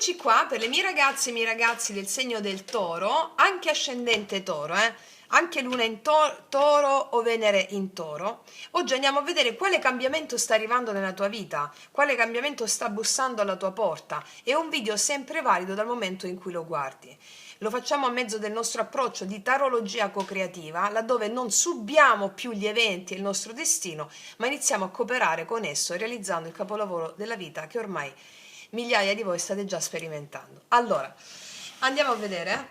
Eccoci qua per le mie ragazze e i miei ragazzi del segno del toro, anche ascendente toro, anche luna in toro o Venere in toro. Oggi andiamo a vedere quale cambiamento sta arrivando nella tua vita, quale cambiamento sta bussando alla tua porta. È un video sempre valido dal momento in cui lo guardi. Lo facciamo a mezzo del nostro approccio di tarologia co-creativa, laddove non subiamo più gli eventi e il nostro destino, ma iniziamo a cooperare con esso, realizzando il capolavoro della vita che ormai migliaia di voi state già sperimentando. Allora, andiamo a vedere.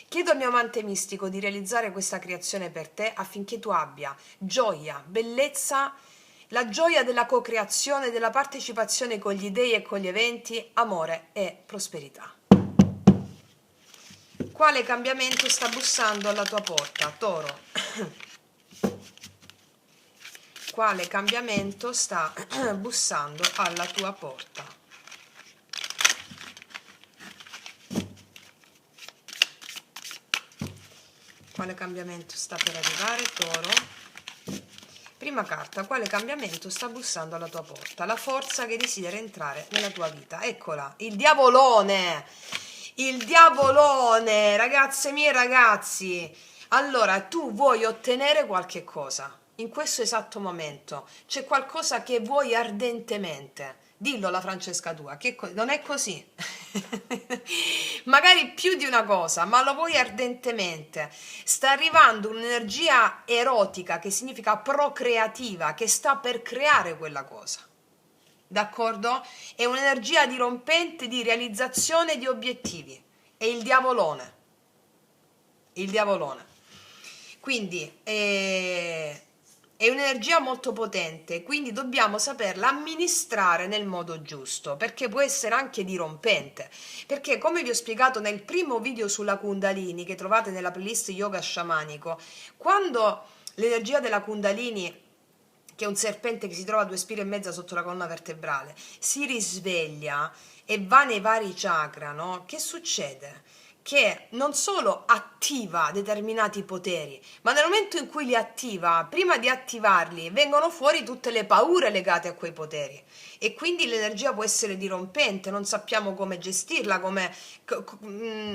Chiedo al mio amante mistico di realizzare questa creazione per te affinché tu abbia gioia, bellezza, la gioia della co-creazione, della partecipazione con gli dei e con gli eventi, amore e prosperità. Quale cambiamento sta bussando alla tua porta, Toro? Quale cambiamento sta bussando alla tua porta? Quale cambiamento sta per arrivare, Toro? Prima carta, quale cambiamento sta bussando alla tua porta? La forza che desidera entrare nella tua vita. Eccola, il diavolone! Il diavolone, ragazze mie e ragazzi! Allora, tu vuoi ottenere qualche cosa. In questo esatto momento c'è qualcosa che vuoi ardentemente. Dillo alla Francesca tua, che non è così. Magari più di una cosa, ma lo vuoi ardentemente. Sta arrivando un'energia erotica, che significa procreativa, che sta per creare quella cosa. D'accordo? È un'energia dirompente di realizzazione di obiettivi. È il diavolone. Il diavolone. Quindi è un'energia molto potente, quindi dobbiamo saperla amministrare nel modo giusto, perché può essere anche dirompente. Perché, come vi ho spiegato nel primo video sulla Kundalini, che trovate nella playlist Yoga Sciamanico, quando l'energia della Kundalini, che è un serpente che si trova a 2 spire e mezza sotto la colonna vertebrale, si risveglia e va nei vari chakra, no? Che succede? Che non solo attiva determinati poteri, ma nel momento in cui li attiva, prima di attivarli, vengono fuori tutte le paure legate a quei poteri. E quindi l'energia può essere dirompente, non sappiamo come gestirla,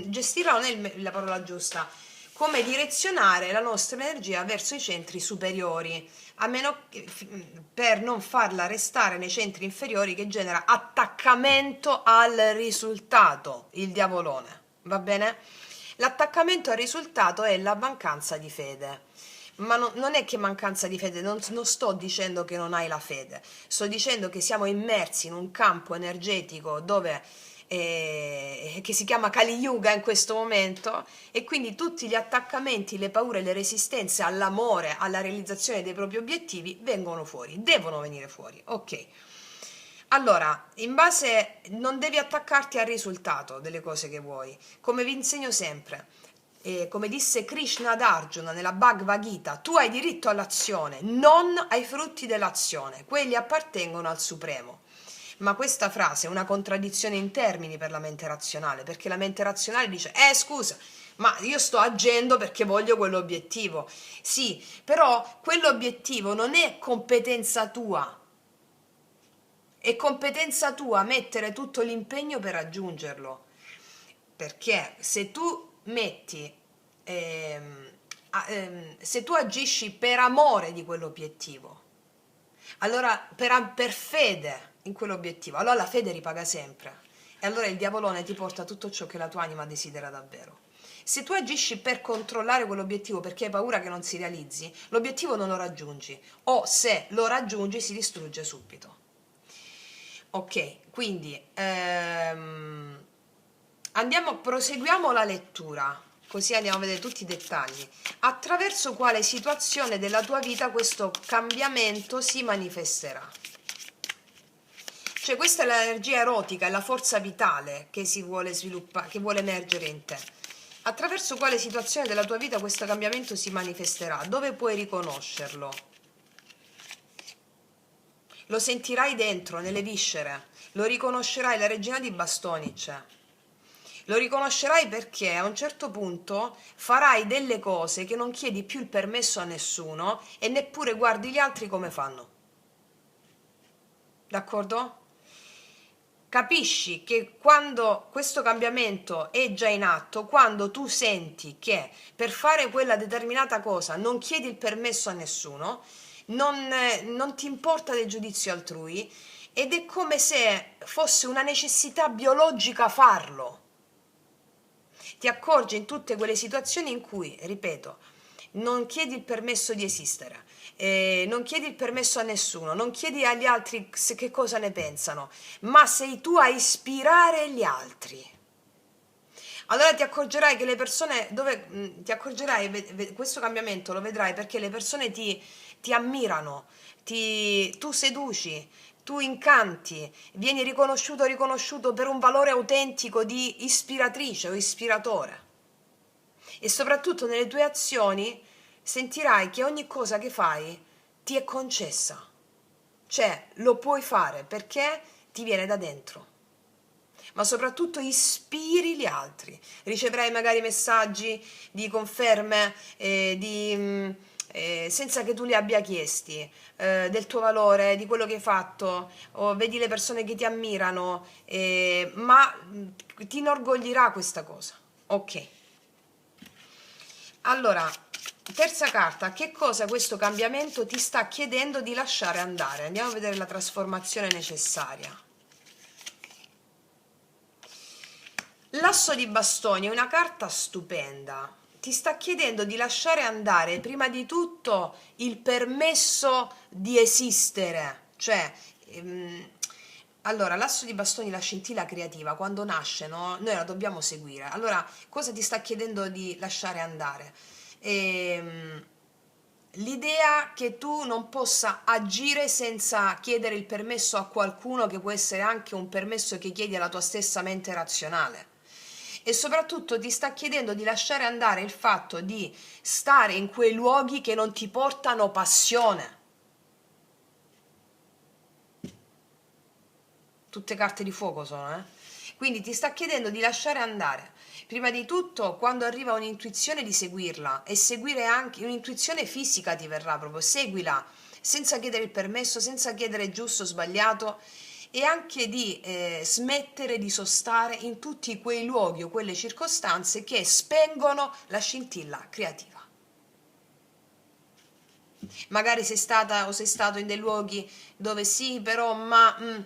gestirla non è la parola giusta, come direzionare la nostra energia verso i centri superiori, a meno che, per non farla restare nei centri inferiori, che genera attaccamento al risultato, il diavolone. Va bene? L'attaccamento al risultato è la mancanza di fede. Ma non è che mancanza di fede, non sto dicendo che non hai la fede, sto dicendo che siamo immersi in un campo energetico dove che si chiama Kali Yuga in questo momento, e quindi tutti gli attaccamenti, le paure, le resistenze all'amore, alla realizzazione dei propri obiettivi vengono fuori, devono venire fuori, ok? Allora, in base, non devi attaccarti al risultato delle cose che vuoi, come vi insegno sempre. Come disse Krishna ad Arjuna nella Bhagavad Gita, tu hai diritto all'azione, non ai frutti dell'azione, quelli appartengono al Supremo. Ma questa frase è una contraddizione in termini per la mente razionale, perché la mente razionale dice, scusa, ma io sto agendo perché voglio quell'obiettivo. Sì, però quell'obiettivo non è competenza tua, è competenza tua mettere tutto l'impegno per raggiungerlo. Perché se tu se tu agisci per amore di quell'obiettivo, allora per fede in quell'obiettivo, allora la fede ripaga sempre, e allora il diavolone ti porta tutto ciò che la tua anima desidera davvero. Se tu agisci per controllare quell'obiettivo perché hai paura che non si realizzi, l'obiettivo non lo raggiungi, o se lo raggiungi si distrugge subito. Ok, quindi proseguiamo la lettura, così andiamo a vedere tutti i dettagli. Attraverso quale situazione della tua vita questo cambiamento si manifesterà? Cioè, questa è l'energia erotica, è la forza vitale che si vuole sviluppare, che vuole emergere in te. Attraverso quale situazione della tua vita questo cambiamento si manifesterà? Dove puoi riconoscerlo? Lo sentirai dentro, nelle viscere, lo riconoscerai, la regina di bastoni c'è. Lo riconoscerai perché a un certo punto farai delle cose che non chiedi più il permesso a nessuno e neppure guardi gli altri come fanno. D'accordo? capisci che quando questo cambiamento è già in atto, quando tu senti che per fare quella determinata cosa non chiedi il permesso a nessuno, non ti importa del giudizio altrui, ed è come se fosse una necessità biologica farlo. Ti accorgi in tutte quelle situazioni in cui, ripeto, non chiedi il permesso di esistere, non chiedi il permesso a nessuno, non chiedi agli altri che cosa ne pensano, ma sei tu a ispirare gli altri. Allora ti accorgerai che le persone, ti accorgerai, questo cambiamento lo vedrai perché le persone ti ammirano, tu seduci, tu incanti, vieni riconosciuto per un valore autentico di ispiratrice o ispiratore. E soprattutto nelle tue azioni sentirai che ogni cosa che fai ti è concessa, cioè lo puoi fare perché ti viene da dentro, ma soprattutto ispiri gli altri. Riceverai magari messaggi di conferme, senza che tu li abbia chiesti, del tuo valore, di quello che hai fatto, o vedi le persone che ti ammirano, ma ti inorgoglirà questa cosa. Ok. Allora, terza carta, che cosa questo cambiamento ti sta chiedendo di lasciare andare? Andiamo a vedere la trasformazione necessaria. L'asso di bastoni è una carta stupenda, ti sta chiedendo di lasciare andare prima di tutto il permesso di esistere, cioè allora l'asso di bastoni, la scintilla creativa, quando nasce, no? Noi la dobbiamo seguire. Allora, cosa ti sta chiedendo di lasciare andare? L'idea che tu non possa agire senza chiedere il permesso a qualcuno, che può essere anche un permesso che chiedi alla tua stessa mente razionale. E soprattutto ti sta chiedendo di lasciare andare il fatto di stare in quei luoghi che non ti portano passione. Tutte carte di fuoco sono, eh? Quindi ti sta chiedendo di lasciare andare. Prima di tutto, quando arriva un'intuizione, di seguirla, e seguire anche un'intuizione fisica, ti verrà proprio, seguila senza chiedere il permesso, senza chiedere giusto o sbagliato, e anche di smettere di sostare in tutti quei luoghi o quelle circostanze che spengono la scintilla creativa. Magari sei stata o sei stato in dei luoghi dove sì, però,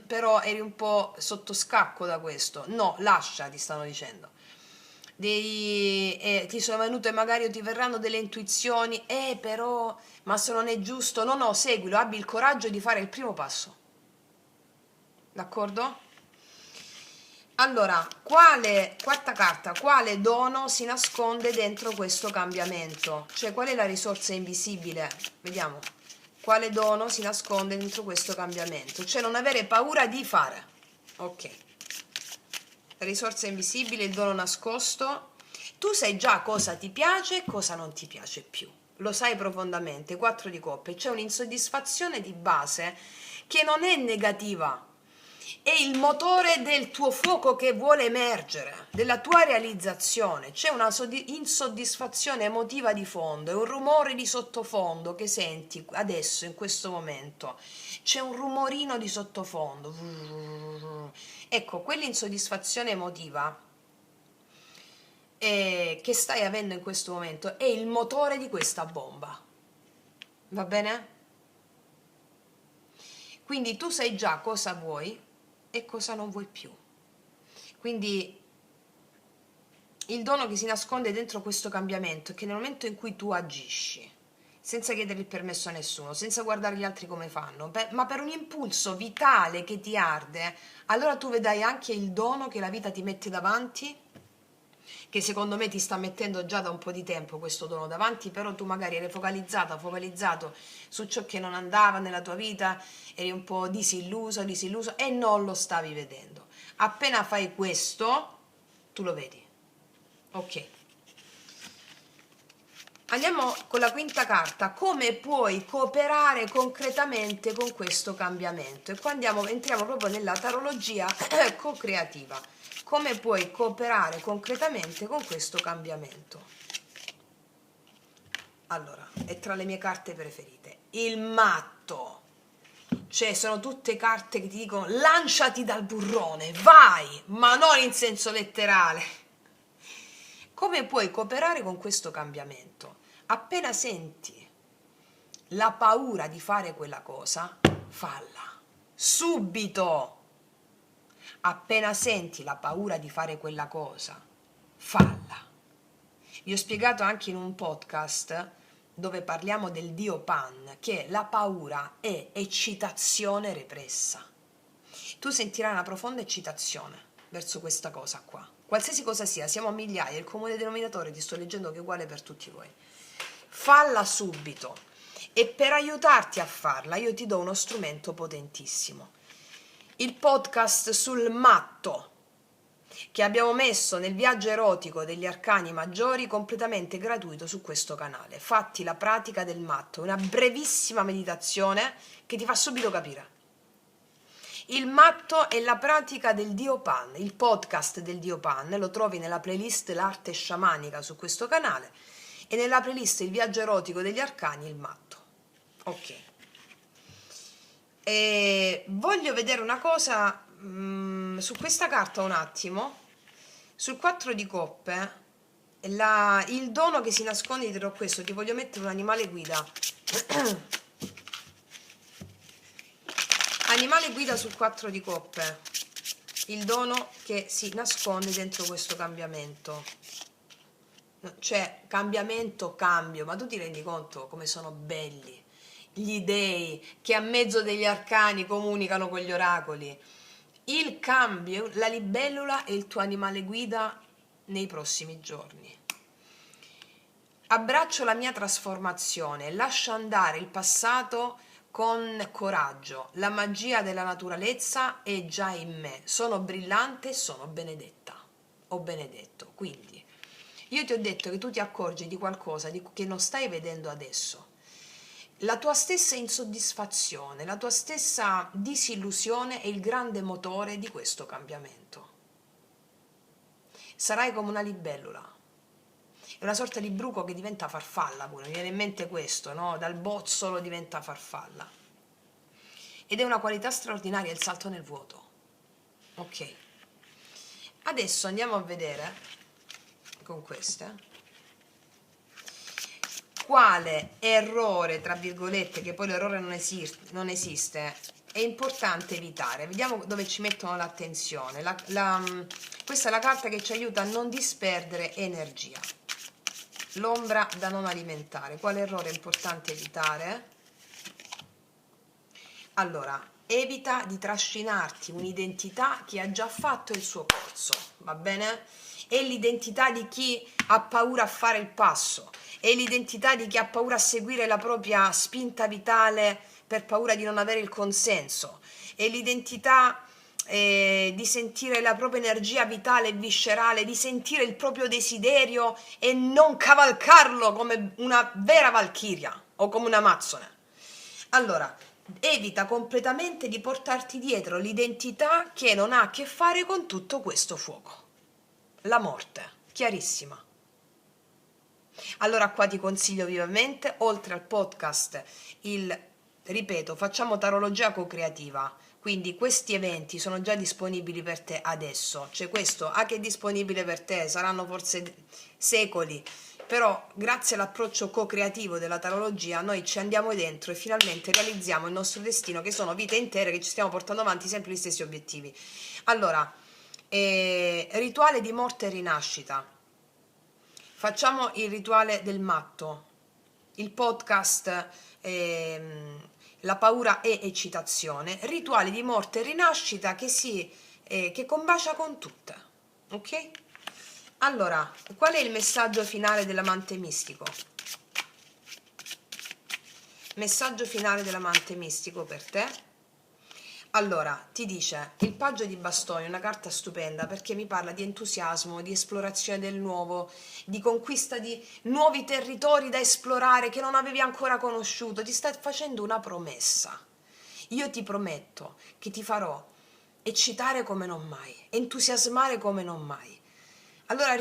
però eri un po' sotto scacco da questo. No, lascia, ti stanno dicendo. Ti sono venute magari o ti verranno delle intuizioni, però, ma se non è giusto, no, seguilo, abbi il coraggio di fare il primo passo. D'accordo? Allora, quarta carta, quale dono si nasconde dentro questo cambiamento? Cioè, qual è la risorsa invisibile? Vediamo. Quale dono si nasconde dentro questo cambiamento? Cioè, non avere paura di fare. Ok. La risorsa invisibile, il dono nascosto. Tu sai già cosa ti piace e cosa non ti piace più. Lo sai profondamente. 4 di coppe. C'è un'insoddisfazione di base che non è negativa. È il motore del tuo fuoco che vuole emergere, della tua realizzazione. C'è una insoddisfazione emotiva di fondo, è un rumore di sottofondo che senti adesso, in questo momento. C'è un rumorino di sottofondo. Ecco, quell'insoddisfazione emotiva che stai avendo in questo momento è il motore di questa bomba. Va bene? Quindi tu sai già cosa vuoi e cosa non vuoi più. Quindi il dono che si nasconde dentro questo cambiamento è che nel momento in cui tu agisci senza chiedere il permesso a nessuno, senza guardare gli altri come fanno, ma per un impulso vitale che ti arde, allora tu vedrai anche il dono che la vita ti mette davanti, che secondo me ti sta mettendo già da un po' di tempo questo dono davanti, però tu magari eri focalizzato su ciò che non andava nella tua vita, eri un po' disilluso e non lo stavi vedendo. Appena fai questo, tu lo vedi. Ok. Andiamo con la quinta carta, come puoi cooperare concretamente con questo cambiamento. E qua entriamo proprio nella tarologia co-creativa. Come puoi cooperare concretamente con questo cambiamento? Allora, è tra le mie carte preferite. Il matto. Cioè, sono tutte carte che ti dicono lanciati dal burrone, vai, ma non in senso letterale. Come puoi cooperare con questo cambiamento? Appena senti la paura di fare quella cosa, falla. Subito. Appena senti la paura di fare quella cosa, falla. Vi ho spiegato anche in un podcast dove parliamo del dio Pan che la paura è eccitazione repressa. Tu sentirai una profonda eccitazione verso questa cosa qua. Qualsiasi cosa sia, siamo a migliaia, il comune denominatore ti sto leggendo che è uguale per tutti voi. Falla subito e per aiutarti a farla io ti do uno strumento potentissimo. Il podcast sul matto che abbiamo messo nel viaggio erotico degli arcani maggiori completamente gratuito su questo canale. Fatti la pratica del matto, una brevissima meditazione che ti fa subito capire. Il matto è la pratica del dio Pan, il podcast del dio Pan, lo trovi nella playlist l'arte sciamanica su questo canale e nella playlist il viaggio erotico degli arcani il matto. Ok. E voglio vedere una cosa su questa carta un attimo. Sul 4 di coppe il dono che si nasconde dietro questo, ti voglio mettere un animale guida. Animale guida sul 4 di coppe, il dono che si nasconde dentro questo cambiamento. Cioè, cambiamento, cambio, ma tu ti rendi conto come sono belli gli dei che a mezzo degli arcani comunicano con gli oracoli? Il cambio, la libellula è il tuo animale guida nei prossimi giorni. Abbraccio la mia trasformazione, lascio andare il passato con coraggio. La magia della naturalezza è già in me. Sono brillante, sono benedetta o benedetto. Quindi io ti ho detto che tu ti accorgi di qualcosa che non stai vedendo adesso. La tua stessa insoddisfazione, la tua stessa disillusione è il grande motore di questo cambiamento. Sarai come una libellula. È una sorta di bruco che diventa farfalla pure, mi viene in mente questo, no? Dal bozzolo diventa farfalla. Ed è una qualità straordinaria il salto nel vuoto. Ok. Adesso andiamo a vedere, con queste, quale errore, tra virgolette, che poi l'errore non esiste, è importante evitare. Vediamo dove ci mettono l'attenzione. Questa è la carta che ci aiuta a non disperdere energia. L'ombra da non alimentare. Quale errore è importante evitare? Allora, evita di trascinarti un'identità che ha già fatto il suo corso, va bene? È l'identità di chi ha paura a fare il passo, è l'identità di chi ha paura a seguire la propria spinta vitale per paura di non avere il consenso, è l'identità di sentire la propria energia vitale e viscerale, di sentire il proprio desiderio e non cavalcarlo come una vera valchiria o come un'amazzone. Allora, evita completamente di portarti dietro l'identità che non ha a che fare con tutto questo fuoco. La morte, chiarissima. Allora qua ti consiglio vivamente, oltre al podcast, ripeto, facciamo tarologia co-creativa, quindi questi eventi sono già disponibili per te adesso, cioè questo che è disponibile per te, saranno forse secoli, però grazie all'approccio co-creativo della tarologia noi ci andiamo dentro e finalmente realizziamo il nostro destino, che sono vite intere che ci stiamo portando avanti sempre gli stessi obiettivi. Allora, rituale di morte e rinascita. Facciamo il rituale del matto, il podcast La paura è eccitazione, rituale di morte e rinascita che combacia con tutte, ok? Allora, qual è il messaggio finale dell'amante mistico? Messaggio finale dell'amante mistico per te? Allora, ti dice, il paggio di bastoni è una carta stupenda perché mi parla di entusiasmo, di esplorazione del nuovo, di conquista di nuovi territori da esplorare che non avevi ancora conosciuto, ti sta facendo una promessa. Io ti prometto che ti farò eccitare come non mai, entusiasmare come non mai. Allora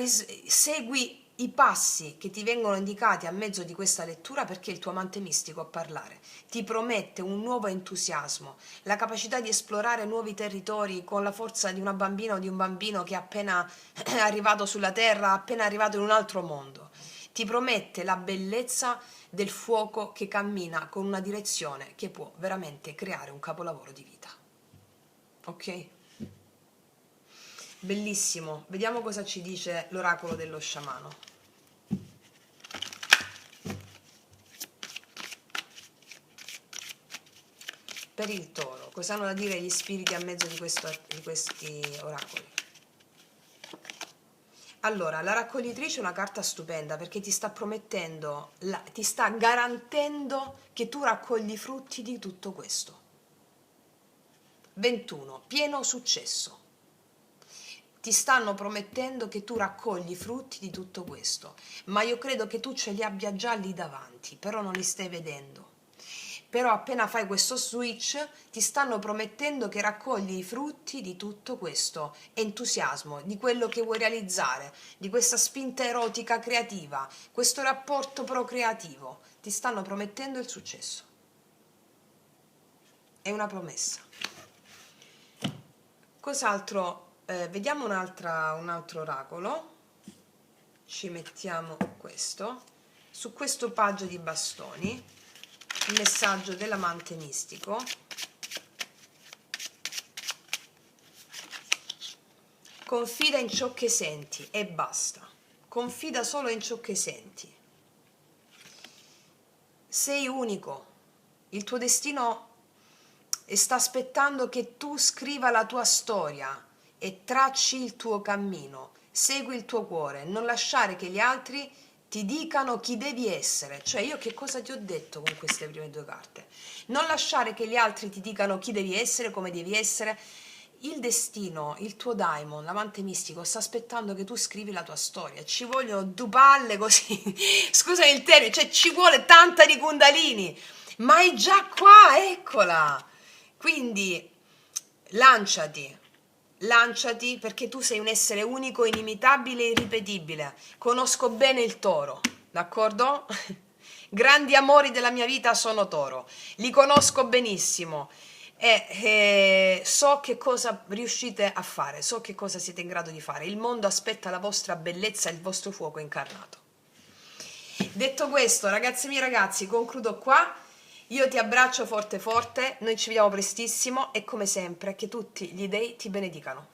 segui i passi che ti vengono indicati a mezzo di questa lettura, perché il tuo amante mistico a parlare ti promette un nuovo entusiasmo, la capacità di esplorare nuovi territori con la forza di una bambina o di un bambino che è appena arrivato sulla terra, appena arrivato in un altro mondo. Ti promette la bellezza del fuoco che cammina con una direzione che può veramente creare un capolavoro di vita. Ok? Bellissimo. Vediamo cosa ci dice l'oracolo dello sciamano. Per il toro, cosa hanno da dire gli spiriti a mezzo di questi oracoli? Allora, la raccoglitrice è una carta stupenda perché ti sta promettendo, ti sta garantendo che tu raccogli i frutti di tutto questo. 21. Pieno successo. Ti stanno promettendo che tu raccogli i frutti di tutto questo, ma io credo che tu ce li abbia già lì davanti, però non li stai vedendo. Però appena fai questo switch ti stanno promettendo che raccogli i frutti di tutto questo entusiasmo, di quello che vuoi realizzare, di questa spinta erotica creativa, questo rapporto procreativo. Ti stanno promettendo il successo. È una promessa. Cos'altro? Vediamo un altro oracolo. Ci mettiamo questo. Su questo paggio di bastoni, il messaggio dell'amante mistico. Confida in ciò che senti e basta. Confida solo in ciò che senti. Sei unico. Il tuo destino sta aspettando che tu scriva la tua storia e tracci il tuo cammino. Segui il tuo cuore, non lasciare che gli altri ti dicano chi devi essere. Cioè, io che cosa ti ho detto con queste prime due carte? Non lasciare che gli altri ti dicano chi devi essere, come devi essere. Il destino, il tuo daimon, l'amante mistico, sta aspettando che tu scrivi la tua storia. Ci vogliono due palle così, scusami il termine, cioè ci vuole tanta di Kundalini, ma è già qua, eccola. Quindi lanciati, lanciati perché tu sei un essere unico, inimitabile e irripetibile. Conosco bene il toro, d'accordo? Grandi amori della mia vita sono toro, li conosco benissimo e so che cosa riuscite a fare, so che cosa siete in grado di fare. Il mondo aspetta la vostra bellezza e il vostro fuoco incarnato. Detto questo, ragazzi miei ragazzi, concludo qua. Io ti abbraccio forte forte, noi ci vediamo prestissimo e come sempre che tutti gli dei ti benedicano.